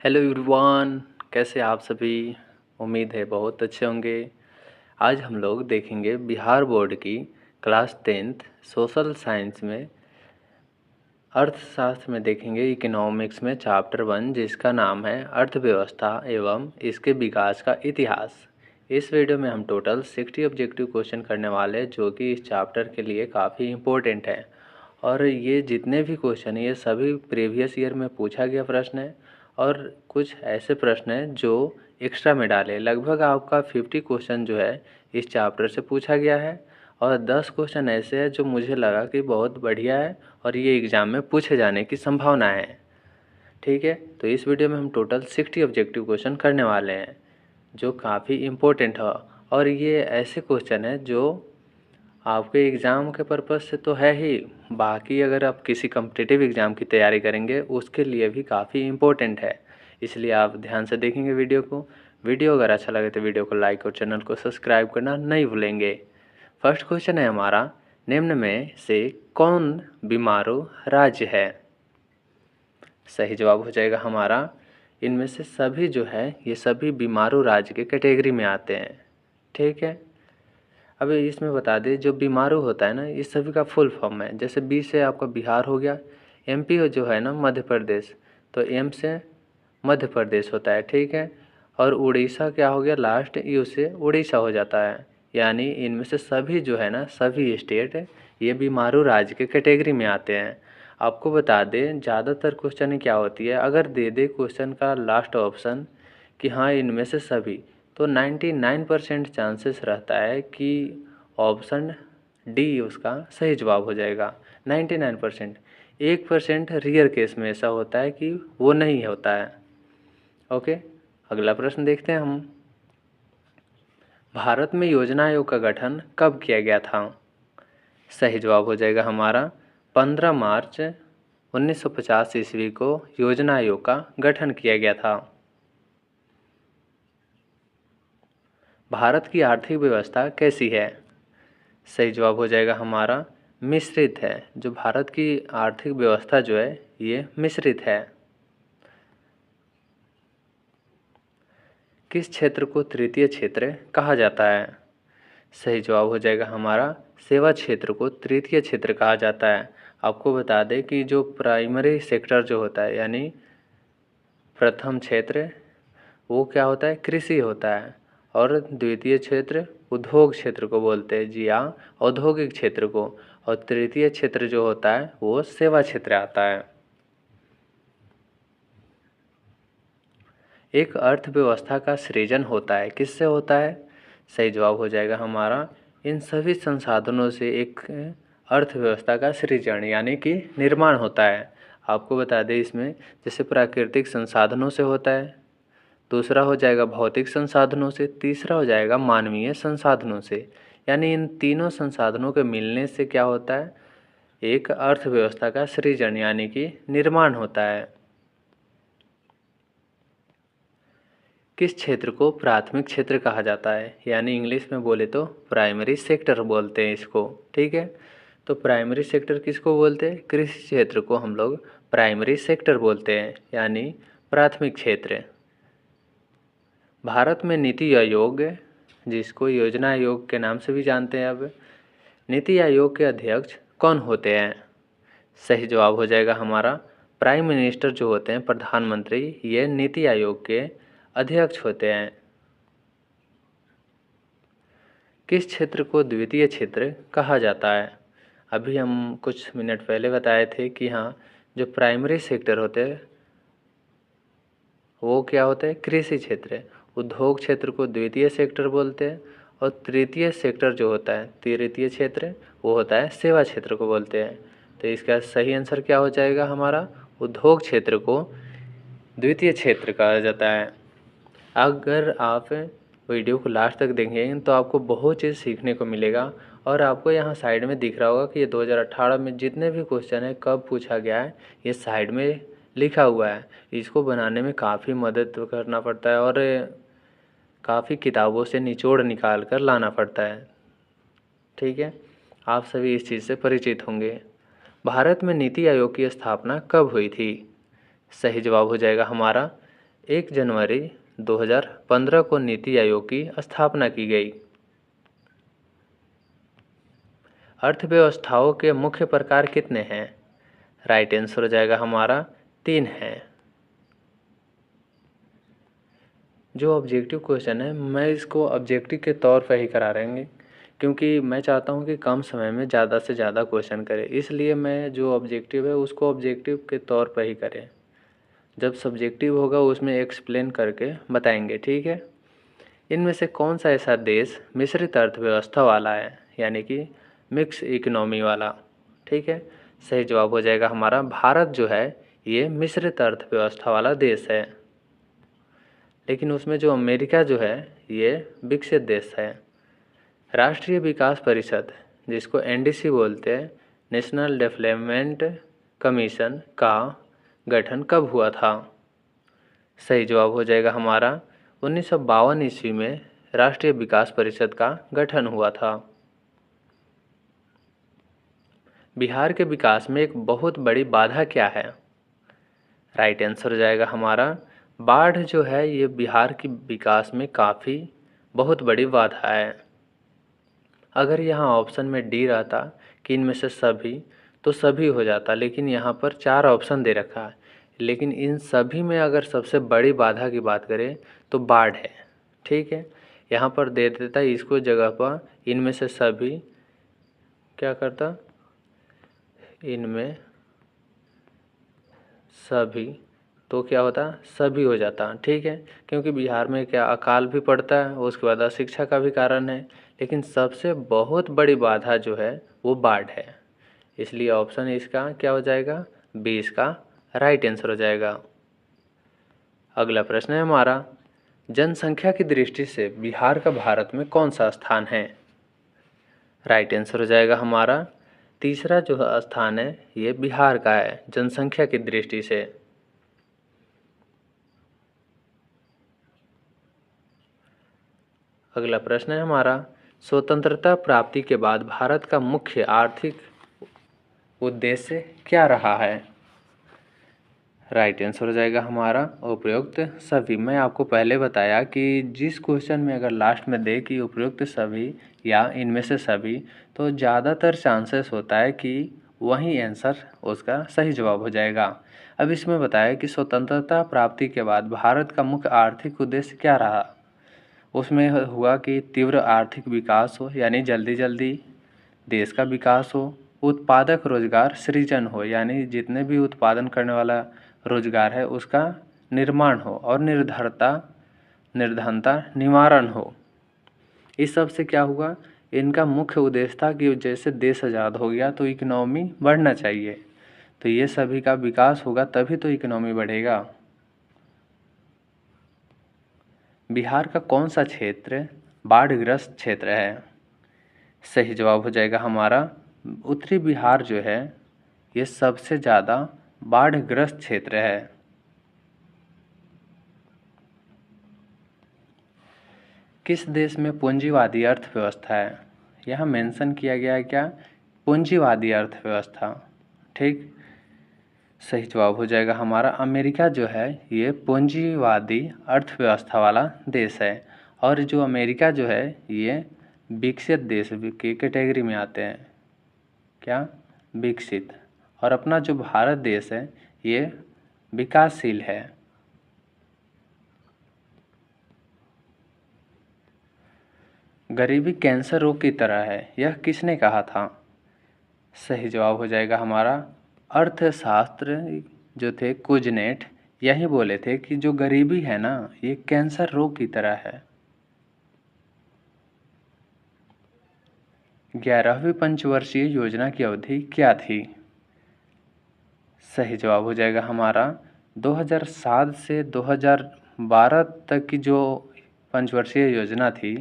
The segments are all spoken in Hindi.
हेलो एवरीवन, कैसे आप सभी। उम्मीद है बहुत अच्छे होंगे। आज हम लोग देखेंगे बिहार बोर्ड की क्लास 10th सोशल साइंस में अर्थशास्त्र में देखेंगे इकोनॉमिक्स में चैप्टर 1 जिसका नाम है अर्थव्यवस्था एवं इसके विकास का इतिहास। इस वीडियो में हम टोटल 60 ऑब्जेक्टिव क्वेश्चन करने वाले हैं जो कि इस चैप्टर के लिए काफ़ी इम्पोर्टेंट है। और ये जितने भी क्वेश्चन हैं ये सभी प्रीवियस ईयर में पूछा गया प्रश्न है और कुछ ऐसे प्रश्न हैं जो एक्स्ट्रा में डाले। लगभग आपका 50 क्वेश्चन जो है इस चैप्टर से पूछा गया है और 10 क्वेश्चन ऐसे हैं जो मुझे लगा कि बहुत बढ़िया है और ये एग्ज़ाम में पूछे जाने की संभावना है। ठीक है, तो इस वीडियो में हम टोटल 60 ऑब्जेक्टिव क्वेश्चन करने वाले हैं जो काफ़ी इम्पोर्टेंट है। और ये ऐसे क्वेश्चन है जो आपके एग्ज़ाम के पर्पज़ से तो है ही, बाकी अगर आप किसी कॉम्पिटिटिव एग्ज़ाम की तैयारी करेंगे उसके लिए भी काफ़ी इम्पोर्टेंट है। इसलिए आप ध्यान से देखेंगे वीडियो को। वीडियो अगर अच्छा लगे तो वीडियो को लाइक और चैनल को सब्सक्राइब करना नहीं भूलेंगे। फर्स्ट क्वेश्चन है हमारा, निम्न में से कौन बीमारू राज्य है। सही जवाब हो जाएगा हमारा इनमें से सभी जो है ये सभी बीमारू राज्य के कैटेगरी में आते हैं। ठीक है, अब इसमें बता दें जो बीमारू होता है ना ये सभी का फुल फॉर्म है। जैसे बी से आपका बिहार हो गया, एमपी जो है ना मध्य प्रदेश, तो एम से मध्य प्रदेश होता है। ठीक है, और उड़ीसा क्या हो गया लास्ट, यू से उड़ीसा हो जाता है। यानी इनमें से सभी जो है ना सभी स्टेट ये बीमारू राज्य के कैटेगरी में आते हैं। आपको बता दें ज़्यादातर क्वेश्चन क्या होती है, अगर दे दे क्वेश्चन का लास्ट ऑप्शन कि हाँ इनमें से सभी, तो 99% चांसेस रहता है कि ऑप्शन डी उसका सही जवाब हो जाएगा। 99%। 1% रियर केस में ऐसा होता है कि वो नहीं होता है। ओके, अगला प्रश्न देखते हैं हम। भारत में योजना आयोग का गठन कब किया गया था। सही जवाब हो जाएगा हमारा 15 मार्च 1950 ईस्वी को योजना आयोग का गठन किया गया था। भारत की आर्थिक व्यवस्था कैसी है। सही जवाब हो जाएगा हमारा मिश्रित है। जो भारत की आर्थिक व्यवस्था जो है ये मिश्रित है। किस क्षेत्र को तृतीय क्षेत्र कहा जाता है। सही जवाब हो जाएगा हमारा सेवा क्षेत्र को तृतीय क्षेत्र कहा जाता है। आपको बता दें कि जो प्राइमरी सेक्टर जो होता है यानी प्रथम क्षेत्र वो क्या होता है, कृषि होता है। और द्वितीय क्षेत्र उद्योग क्षेत्र को बोलते हैं, जी हाँ, औद्योगिक क्षेत्र को। और तृतीय क्षेत्र जो होता है वो सेवा क्षेत्र आता है। एक अर्थव्यवस्था का सृजन होता है, किससे होता है। सही जवाब हो जाएगा हमारा इन सभी संसाधनों से एक अर्थव्यवस्था का सृजन यानी कि निर्माण होता है। आपको बता दें इसमें जैसे प्राकृतिक संसाधनों से होता है, दूसरा हो जाएगा भौतिक संसाधनों से, तीसरा हो जाएगा मानवीय संसाधनों से। यानी इन तीनों संसाधनों के मिलने से क्या होता है, एक अर्थव्यवस्था का सृजन यानी कि निर्माण होता है। किस क्षेत्र को प्राथमिक क्षेत्र कहा जाता है, यानी इंग्लिश में बोले तो प्राइमरी सेक्टर बोलते हैं इसको। ठीक है, तो प्राइमरी सेक्टर किसको बोलते हैं, कृषि क्षेत्र को हम लोग प्राइमरी सेक्टर बोलते हैं यानी प्राथमिक क्षेत्र। भारत में नीति आयोग जिसको योजना आयोग के नाम से भी जानते हैं, अब नीति आयोग के अध्यक्ष कौन होते हैं। सही जवाब हो जाएगा हमारा प्राइम मिनिस्टर जो होते हैं, प्रधानमंत्री, ये नीति आयोग के अध्यक्ष होते हैं। किस क्षेत्र को द्वितीय क्षेत्र कहा जाता है। अभी हम कुछ मिनट पहले बताए थे कि हाँ जो प्राइमरी सेक्टर होते हैं वो क्या होता है, कृषि क्षेत्र। उद्योग क्षेत्र को द्वितीय सेक्टर बोलते हैं और तृतीय सेक्टर जो होता है, तृतीय क्षेत्र, वो होता है सेवा क्षेत्र को बोलते हैं। तो इसका सही आंसर क्या हो जाएगा हमारा, उद्योग क्षेत्र को द्वितीय क्षेत्र कहा जाता है। अगर आप वीडियो को लास्ट तक देखेंगे तो आपको बहुत चीज़ सीखने को मिलेगा। और आपको यहाँ साइड में दिख रहा होगा कि ये 2018 में जितने भी क्वेश्चन है कब पूछा गया है ये साइड में लिखा हुआ है। इसको बनाने में काफ़ी मदद करना पड़ता है और काफ़ी किताबों से निचोड़ निकाल कर लाना पड़ता है। ठीक है, आप सभी इस चीज़ से परिचित होंगे। भारत में नीति आयोग की स्थापना कब हुई थी। सही जवाब हो जाएगा हमारा 1 जनवरी 2015 को नीति आयोग की स्थापना की गई। अर्थव्यवस्थाओं के मुख्य प्रकार कितने हैं? राइट आंसर हो जाएगा हमारा 3 हैं। जो ऑब्जेक्टिव क्वेश्चन है मैं इसको ऑब्जेक्टिव के तौर पर ही करा रहेंगे, क्योंकि मैं चाहता हूं कि कम समय में ज़्यादा से ज़्यादा क्वेश्चन करें, इसलिए मैं जो ऑब्जेक्टिव है उसको ऑब्जेक्टिव के तौर पर ही करें। जब सब्जेक्टिव होगा उसमें एक्सप्लेन करके बताएंगे, ठीक है। इनमें से कौन सा ऐसा देश मिश्रित अर्थव्यवस्था वाला है, यानी कि मिक्स इकोनॉमी वाला? ठीक है, सही जवाब हो जाएगा हमारा भारत जो है ये मिश्रित अर्थव्यवस्था वाला देश है। लेकिन उसमें जो अमेरिका जो है ये विकसित देश है। राष्ट्रीय विकास परिषद जिसको एनडीसी बोलते हैं, नेशनल डेवलपमेंट कमीशन का गठन कब हुआ था? सही जवाब हो जाएगा हमारा 1952 ईस्वी में राष्ट्रीय विकास परिषद का गठन हुआ था। बिहार के विकास में एक बहुत बड़ी बाधा क्या है? राइट आंसर हो जाएगा हमारा बाढ़ जो है ये बिहार की विकास में काफ़ी बहुत बड़ी बाधा है। अगर यहाँ ऑप्शन में डी रहता कि इनमें से सभी, तो सभी हो जाता, लेकिन यहाँ पर 4 ऑप्शन दे रखा है। लेकिन इन सभी में अगर सबसे बड़ी बाधा की बात करें तो बाढ़ है, ठीक है। यहाँ पर दे देता इसको जगह पर इनमें से सभी, क्या करता, इनमें सभी, तो क्या होता, सभी हो जाता, ठीक है। क्योंकि बिहार में क्या अकाल भी पड़ता है, उसके बाद अशिक्षा का भी कारण है, लेकिन सबसे बहुत बड़ी बाधा जो है वो बाढ़ है। इसलिए ऑप्शन इसका क्या हो जाएगा, बी इसका राइट आंसर हो जाएगा। अगला प्रश्न है हमारा, जनसंख्या की दृष्टि से बिहार का भारत में कौन सा स्थान है? राइट आंसर हो जाएगा हमारा तीसरा जो स्थान है ये बिहार का है जनसंख्या की दृष्टि से। अगला प्रश्न है हमारा, स्वतंत्रता प्राप्ति के बाद भारत का मुख्य आर्थिक उद्देश्य क्या रहा है? राइट आंसर हो जाएगा हमारा उपयुक्त सभी। मैं आपको पहले बताया कि जिस क्वेश्चन में अगर लास्ट में दे कि उपयुक्त सभी या इनमें से सभी, तो ज़्यादातर चांसेस होता है कि वही आंसर उसका सही जवाब हो जाएगा। अब इसमें बताया कि स्वतंत्रता प्राप्ति के बाद भारत का मुख्य आर्थिक उद्देश्य क्या रहा। उसमें हुआ कि तीव्र आर्थिक विकास हो, यानी जल्दी जल्दी देश का विकास हो, उत्पादक रोजगार सृजन हो, यानी जितने भी उत्पादन करने वाला रोजगार है उसका निर्माण हो, और निर्धनता निवारण हो। इस सब से क्या हुआ, इनका मुख्य उद्देश्य था कि जैसे देश आज़ाद हो गया तो इकोनॉमी बढ़ना चाहिए, तो ये सभी का विकास होगा तभी तो इकोनॉमी बढ़ेगा। बिहार का कौन सा क्षेत्र बाढ़ग्रस्त क्षेत्र है? सही जवाब हो जाएगा हमारा उत्तरी बिहार जो है ये सबसे ज़्यादा बाढ़ग्रस्त क्षेत्र है। किस देश में पूंजीवादी अर्थव्यवस्था है? यहाँ मेंशन किया गया है क्या, पूंजीवादी अर्थव्यवस्था, ठीक। सही जवाब हो जाएगा हमारा अमेरिका जो है ये पूंजीवादी अर्थव्यवस्था वाला देश है, और जो अमेरिका जो है ये विकसित देश की कैटेगरी में आते हैं, क्या, विकसित। और अपना जो भारत देश है ये विकासशील है। गरीबी कैंसर रोग की तरह है, यह किसने कहा था? सही जवाब हो जाएगा हमारा अर्थशास्त्र जो थे कुजनेट, यही बोले थे कि जो गरीबी है ना ये कैंसर रोग की तरह है। 11वीं पंचवर्षीय योजना की अवधि क्या थी? सही जवाब हो जाएगा हमारा 2007 से 2012 तक की जो पंचवर्षीय योजना थी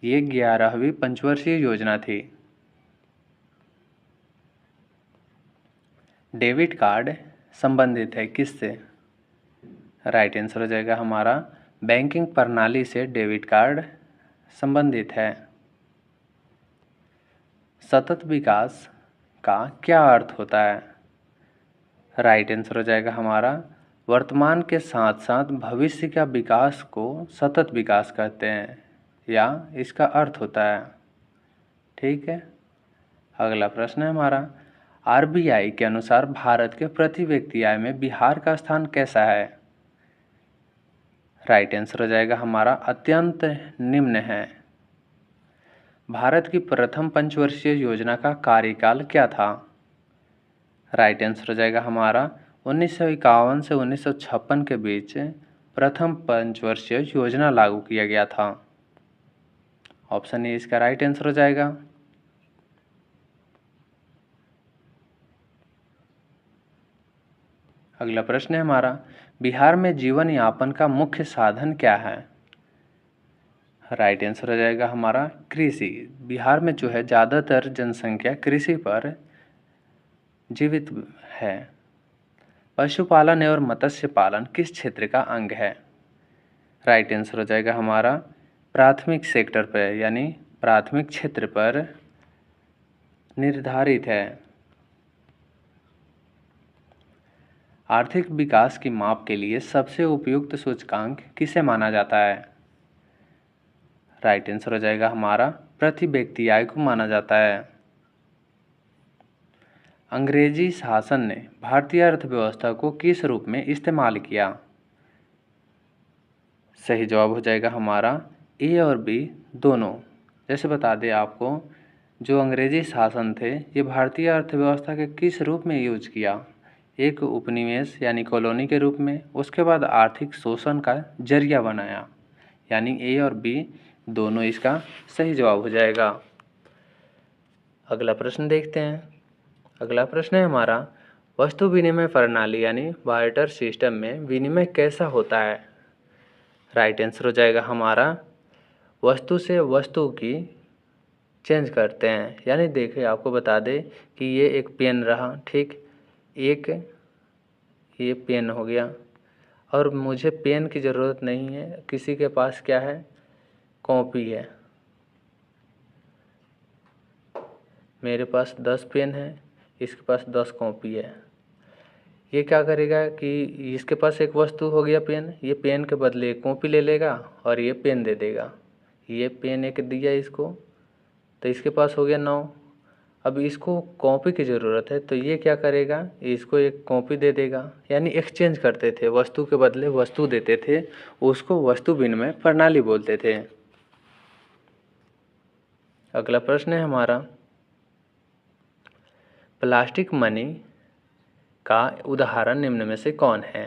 ये 11वीं पंचवर्षीय योजना थी। डेबिट कार्ड संबंधित है किससे? राइट आंसर हो जाएगा हमारा बैंकिंग प्रणाली से डेबिट कार्ड संबंधित है। सतत विकास का क्या अर्थ होता है? राइट आंसर हो जाएगा हमारा वर्तमान के साथ साथ भविष्य का विकास को सतत विकास कहते हैं, या इसका अर्थ होता है। ठीक है, अगला प्रश्न है हमारा, आरबीआई के अनुसार भारत के प्रति व्यक्ति आय में बिहार का स्थान कैसा है? राइट आंसर हो जाएगा हमारा अत्यंत निम्न है। भारत की प्रथम पंचवर्षीय योजना का कार्यकाल क्या था? राइट आंसर हो जाएगा हमारा 1951 से 1956 के बीच प्रथम पंचवर्षीय योजना लागू किया गया था। ऑप्शन ए इसका राइट आंसर हो जाएगा। अगला प्रश्न है हमारा, बिहार में जीवन यापन का मुख्य साधन क्या है? राइट आंसर हो जाएगा हमारा कृषि। बिहार में जो है ज़्यादातर जनसंख्या कृषि पर जीवित है। पशुपालन एवं मत्स्य पालन किस क्षेत्र का अंग है? राइट आंसर हो जाएगा हमारा प्राथमिक सेक्टर पर, यानी प्राथमिक क्षेत्र पर निर्धारित है। आर्थिक विकास की माप के लिए सबसे उपयुक्त सूचकांक किसे माना जाता है? राइट आंसर हो जाएगा हमारा प्रति व्यक्ति आय को माना जाता है। अंग्रेजी शासन ने भारतीय अर्थव्यवस्था को किस रूप में इस्तेमाल किया? सही जवाब हो जाएगा हमारा ए और बी दोनों। जैसे बता दें आपको, जो अंग्रेजी शासन थे ये भारतीय अर्थव्यवस्था के किस रूप में यूज किया? एक उपनिवेश यानी कॉलोनी के रूप में, उसके बाद आर्थिक शोषण का जरिया बनाया, यानी ए और बी दोनों इसका सही जवाब हो जाएगा। अगला प्रश्न देखते हैं। अगला प्रश्न है हमारा, वस्तु विनिमय प्रणाली यानी बार्टर सिस्टम में विनिमय कैसा होता है? राइट आंसर हो जाएगा हमारा वस्तु से वस्तु की चेंज करते हैं। यानी देखिए, आपको बता दें कि ये एक पेन रहा, ठीक, एक ये पेन हो गया, और मुझे पेन की ज़रूरत नहीं है, किसी के पास क्या है, कॉपी है। मेरे पास 10 पेन है, इसके पास 10 कॉपी है। ये क्या करेगा कि इसके पास एक वस्तु हो गया पेन, ये पेन के बदले एक कॉपी ले लेगा और ये पेन दे देगा। ये पेन एक दिया इसको, तो इसके पास हो गया 9। अब इसको कॉपी की ज़रूरत है, तो ये क्या करेगा, इसको एक कॉपी दे देगा। यानी एक्सचेंज करते थे, वस्तु के बदले वस्तु देते थे, उसको वस्तु विनिमय प्रणाली बोलते थे। अगला प्रश्न है हमारा, प्लास्टिक मनी का उदाहरण निम्न में से कौन है?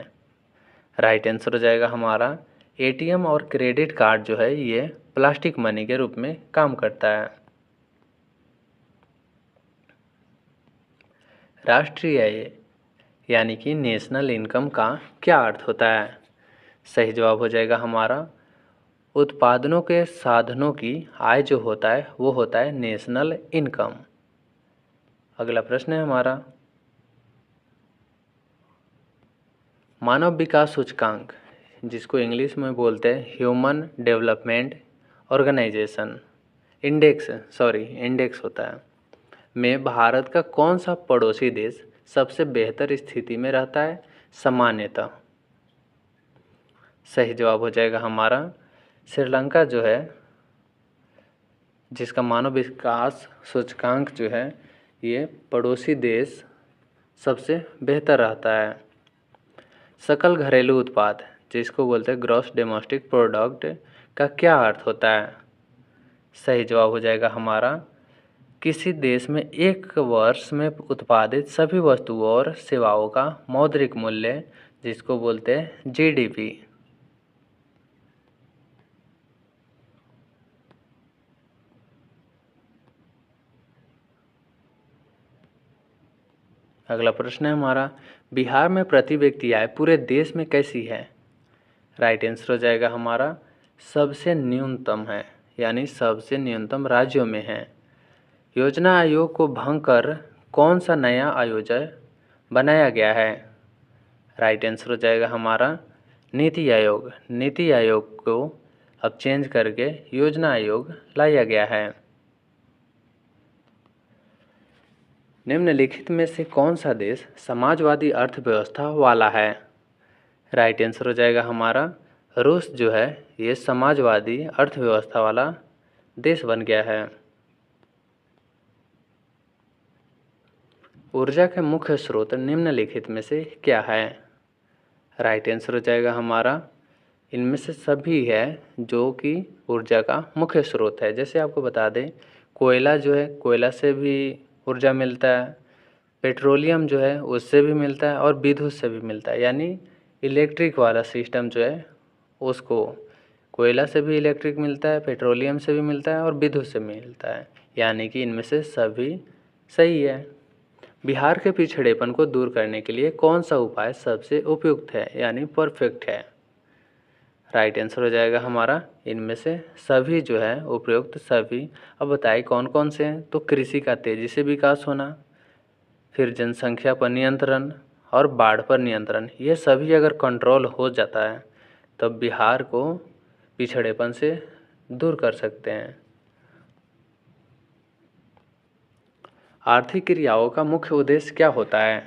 राइट आंसर हो जाएगा हमारा एटीएम और क्रेडिट कार्ड जो है ये प्लास्टिक मनी के रूप में काम करता है। राष्ट्रीय आय यानी कि नेशनल इनकम का क्या अर्थ होता है? सही जवाब हो जाएगा हमारा उत्पादनों के साधनों की आय जो होता है वो होता है नेशनल इनकम। अगला प्रश्न है हमारा, मानव विकास सूचकांक, जिसको इंग्लिश में बोलते हैं ह्यूमन डेवलपमेंट ऑर्गेनाइजेशन इंडेक्स होता है, में भारत का कौन सा पड़ोसी देश सबसे बेहतर स्थिति में रहता है सामान्यतः? सही जवाब हो जाएगा हमारा श्रीलंका जो है, जिसका मानव विकास सूचकांक जो है ये पड़ोसी देश सबसे बेहतर रहता है। सकल घरेलू उत्पाद, जिसको बोलते हैं ग्रॉस डोमेस्टिक प्रोडक्ट, का क्या अर्थ होता है? सही जवाब हो जाएगा हमारा किसी देश में एक वर्ष में उत्पादित सभी वस्तुओं और सेवाओं का मौद्रिक मूल्य, जिसको बोलते हैं जीडीपी। अगला प्रश्न है हमारा, बिहार में प्रति व्यक्ति आय पूरे देश में कैसी है? राइट आंसर हो जाएगा हमारा सबसे न्यूनतम है, यानी सबसे न्यूनतम राज्यों में है। योजना आयोग को भंग कर कौन सा नया आयोजन बनाया गया है? राइट आंसर हो जाएगा हमारा नीति आयोग। नीति आयोग को अब चेंज करके योजना आयोग लाया गया है। निम्नलिखित में से कौन सा देश समाजवादी अर्थव्यवस्था वाला है? राइट आंसर हो जाएगा हमारा रूस जो है ये समाजवादी अर्थव्यवस्था वाला देश बन गया है। ऊर्जा के मुख्य स्रोत निम्नलिखित में से क्या है? राइट आंसर हो जाएगा हमारा इनमें से सभी है जो कि ऊर्जा का मुख्य स्रोत है। जैसे आपको बता दें कोयला जो है कोयला से भी ऊर्जा मिलता है, पेट्रोलियम जो है उससे भी मिलता है और विद्युत से भी मिलता है। यानी इलेक्ट्रिक वाला सिस्टम जो है उसको कोयला से भी इलेक्ट्रिक मिलता है, पेट्रोलियम से भी मिलता है और विद्युत से मिलता है। यानी कि इनमें से सभी सही है। बिहार के पिछड़ेपन को दूर करने के लिए कौन सा उपाय सबसे उपयुक्त है यानी परफेक्ट है? राइट आंसर हो जाएगा हमारा इनमें से सभी जो है उपयुक्त सभी। अब बताइए कौन कौन से हैं? तो कृषि का तेजी से विकास होना, फिर जनसंख्या पर नियंत्रण और बाढ़ पर नियंत्रण। ये सभी अगर कंट्रोल हो जाता है तब बिहार को पिछड़ेपन से दूर कर सकते हैं। आर्थिक क्रियाओं का मुख्य उद्देश्य क्या होता है?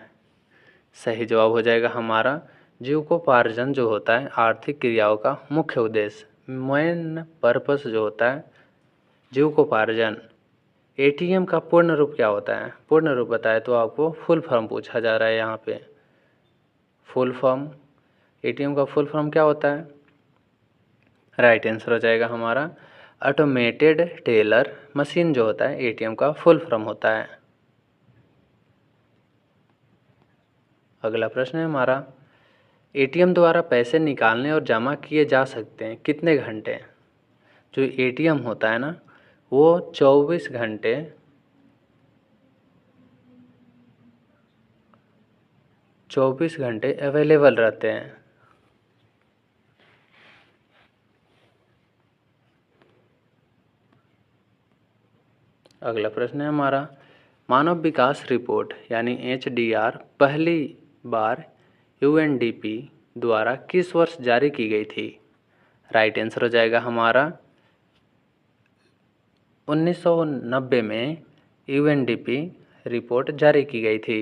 सही जवाब हो जाएगा हमारा जीविकोपार्जन जो होता है आर्थिक क्रियाओं का मुख्य उद्देश्य मेन पर्पस जो होता है जीविकोपार्जन। एटीएम का पूर्ण रूप क्या होता है? पूर्ण रूप बताए तो आपको फुल फॉर्म पूछा जा रहा है यहाँ पे। फुल फॉर्म एटीएम का फुल फॉर्म क्या होता है? राइट आंसर हो जाएगा हमारा ऑटोमेटेड टेलर मशीन जो होता है एटीएम का फुल फॉर्म होता है। अगला प्रश्न है हमारा एटीएम द्वारा पैसे निकालने और जमा किए जा सकते हैं कितने घंटे? जो एटीएम होता है ना वो 24 घंटे अवेलेबल रहते हैं। अगला प्रश्न है हमारा मानव विकास रिपोर्ट यानी एचडीआर पहली बार यूएनडीपी द्वारा किस वर्ष जारी की गई थी? राइट आंसर हो जाएगा हमारा 1990 में यूएनडीपी रिपोर्ट जारी की गई थी।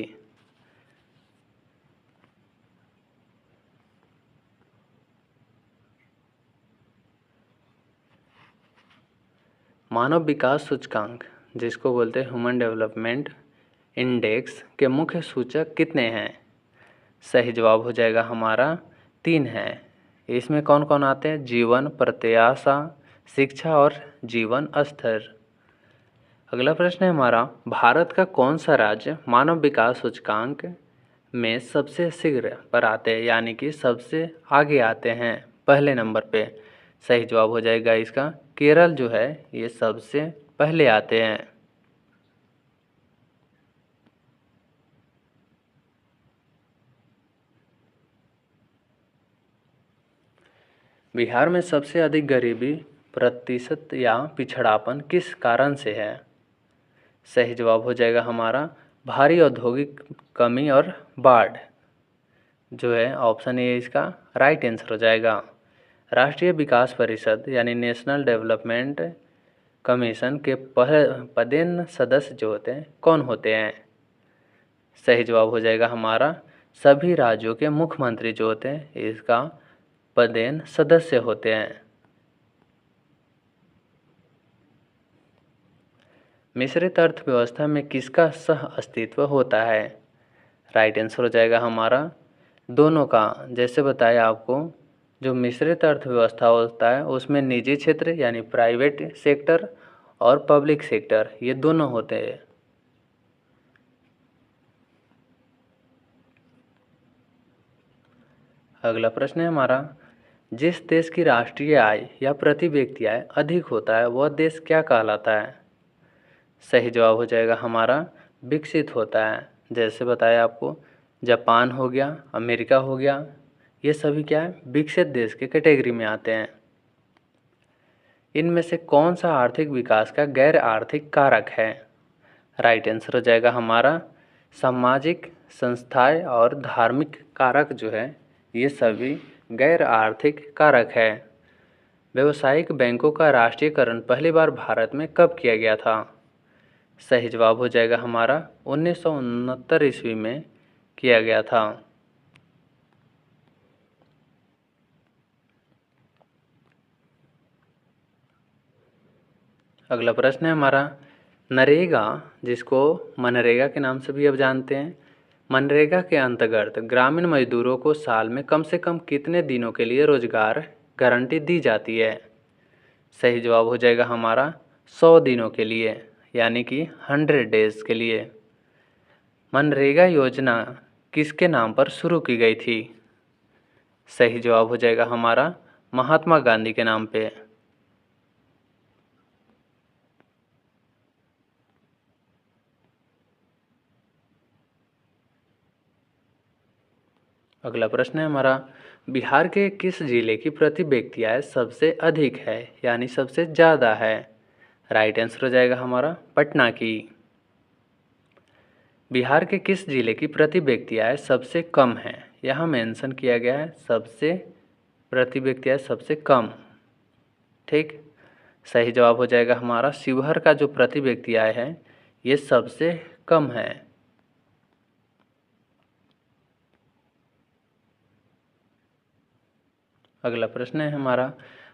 मानव विकास सूचकांक जिसको बोलते हैं ह्यूमन डेवलपमेंट इंडेक्स के मुख्य सूचक कितने हैं? सही जवाब हो जाएगा हमारा 3 है। इसमें कौन कौन आते हैं? जीवन प्रत्याशा, शिक्षा और जीवन स्तर। अगला प्रश्न है हमारा भारत का कौन सा राज्य मानव विकास सूचकांक में सबसे शीघ्र पर आते हैं यानी कि सबसे आगे आते हैं पहले नंबर पे? सही जवाब हो जाएगा इसका केरल जो है ये सबसे पहले आते हैं। बिहार में सबसे अधिक गरीबी प्रतिशत या पिछड़ापन किस कारण से है? सही जवाब हो जाएगा हमारा भारी औद्योगिक कमी और बाढ़ जो है ऑप्शन ए इसका राइट आंसर हो जाएगा। राष्ट्रीय विकास परिषद यानी नेशनल डेवलपमेंट कमीशन के पदेन सदस्य जो होते हैं कौन होते हैं? सही जवाब हो जाएगा हमारा सभी राज्यों के मुख्यमंत्री जो होते हैं इसका पदेन सदस्य होते हैं। मिश्रित अर्थव्यवस्था में किसका सह अस्तित्व होता है? राइट आंसर हो जाएगा हमारा दोनों का। जैसे बताया आपको जो मिश्रित अर्थव्यवस्था होता है उसमें निजी क्षेत्र यानी प्राइवेट सेक्टर और पब्लिक सेक्टर ये दोनों होते हैं। अगला प्रश्न है हमारा जिस देश की राष्ट्रीय आय या प्रति व्यक्ति आय अधिक होता है वह देश क्या कहलाता है? सही जवाब हो जाएगा हमारा विकसित होता है। जैसे बताया आपको जापान हो गया, अमेरिका हो गया, ये सभी क्या है विकसित देश के कैटेगरी में आते हैं। इनमें से कौन सा आर्थिक विकास का गैर आर्थिक कारक है? राइट आंसर हो जाएगा हमारा सामाजिक संस्थाएं और धार्मिक कारक जो है ये सभी गैर आर्थिक कारक है। व्यावसायिक बैंकों का राष्ट्रीयकरण पहली बार भारत में कब किया गया था? सही जवाब हो जाएगा हमारा 1969 ईस्वी में किया गया था। अगला प्रश्न है हमारा, नरेगा, जिसको मनरेगा के नाम से भी अब जानते हैं, मनरेगा के अंतर्गत ग्रामीण मजदूरों को साल में कम से कम कितने दिनों के लिए रोजगार गारंटी दी जाती है? सही जवाब हो जाएगा हमारा 100 दिनों के लिए, यानी कि 100 डेज के लिए। मनरेगा योजना किसके नाम पर शुरू की गई थी? सही जवाब हो जाएगा हमारा महात्मा गांधी के नाम पे। अगला प्रश्न है हमारा, बिहार के किस जिले की प्रति व्यक्ति आय सबसे अधिक है, यानी सबसे ज़्यादा है? राइट आंसर हो जाएगा हमारा पटना की। बिहार के किस जिले की प्रति व्यक्ति आय सबसे कम है? यहाँ मेंशन किया गया है सबसे, प्रति व्यक्ति आय सबसे कम। ठीक, सही जवाब हो जाएगा हमारा शिवहर का जो प्रति व्यक्ति आय है ये सबसे कम है। अगला प्रश्न है हमारा,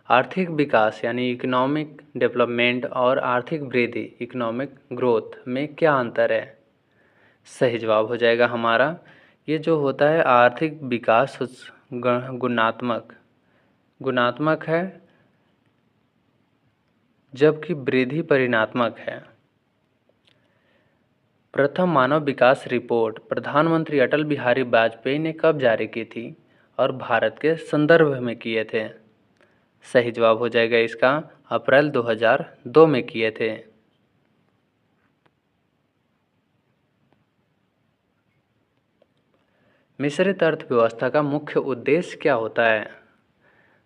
आर्थिक विकास यानी इकोनॉमिक डेवलपमेंट और आर्थिक वृद्धि इकोनॉमिक ग्रोथ में क्या अंतर है? सही जवाब हो जाएगा हमारा, ये जो होता है आर्थिक विकास गुणात्मक है, जबकि वृद्धि परिणात्मक है। प्रथम मानव विकास रिपोर्ट प्रधानमंत्री अटल बिहारी वाजपेयी ने कब जारी की थी और भारत के संदर्भ में किए थे? सही जवाब हो जाएगा इसका अप्रैल 2002 में किए थे। मिश्रित अर्थव्यवस्था का मुख्य उद्देश्य क्या होता है?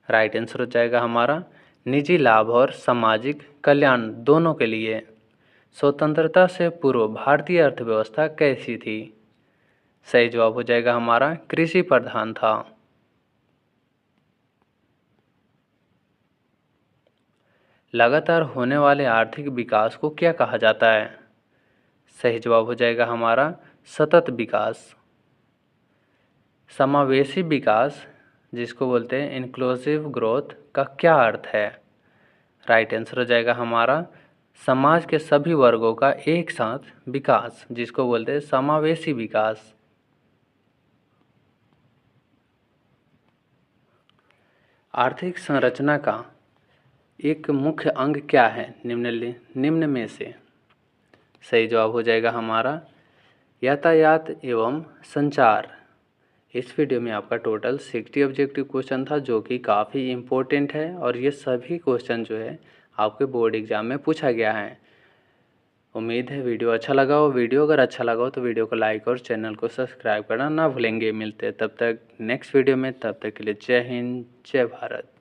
राइट आंसर हो जाएगा हमारा निजी लाभ और सामाजिक कल्याण दोनों के लिए। स्वतंत्रता से पूर्व भारतीय अर्थव्यवस्था कैसी थी? सही जवाब हो जाएगा हमारा कृषि प्रधान था। लगातार होने वाले आर्थिक विकास को क्या कहा जाता है? सही जवाब हो जाएगा हमारा सतत विकास। समावेशी विकास, जिसको बोलते हैं इंक्लूसिव ग्रोथ, का क्या अर्थ है? राइट आंसर हो जाएगा हमारा समाज के सभी वर्गों का एक साथ विकास, जिसको बोलते हैं समावेशी विकास। आर्थिक संरचना का एक मुख्य अंग क्या है निम्न में से? सही जवाब हो जाएगा हमारा यातायात एवं संचार। इस वीडियो में आपका टोटल 60 ऑब्जेक्टिव क्वेश्चन था, जो कि काफ़ी इम्पोर्टेंट है और ये सभी क्वेश्चन जो है आपके बोर्ड एग्जाम में पूछा गया है। उम्मीद है वीडियो अच्छा लगा हो। वीडियो अगर अच्छा लगा हो तो वीडियो को लाइक और चैनल को सब्सक्राइब करना ना भूलेंगे। मिलते हैं तब तक नेक्स्ट वीडियो में, तब तक के लिए जय हिंद जय भारत।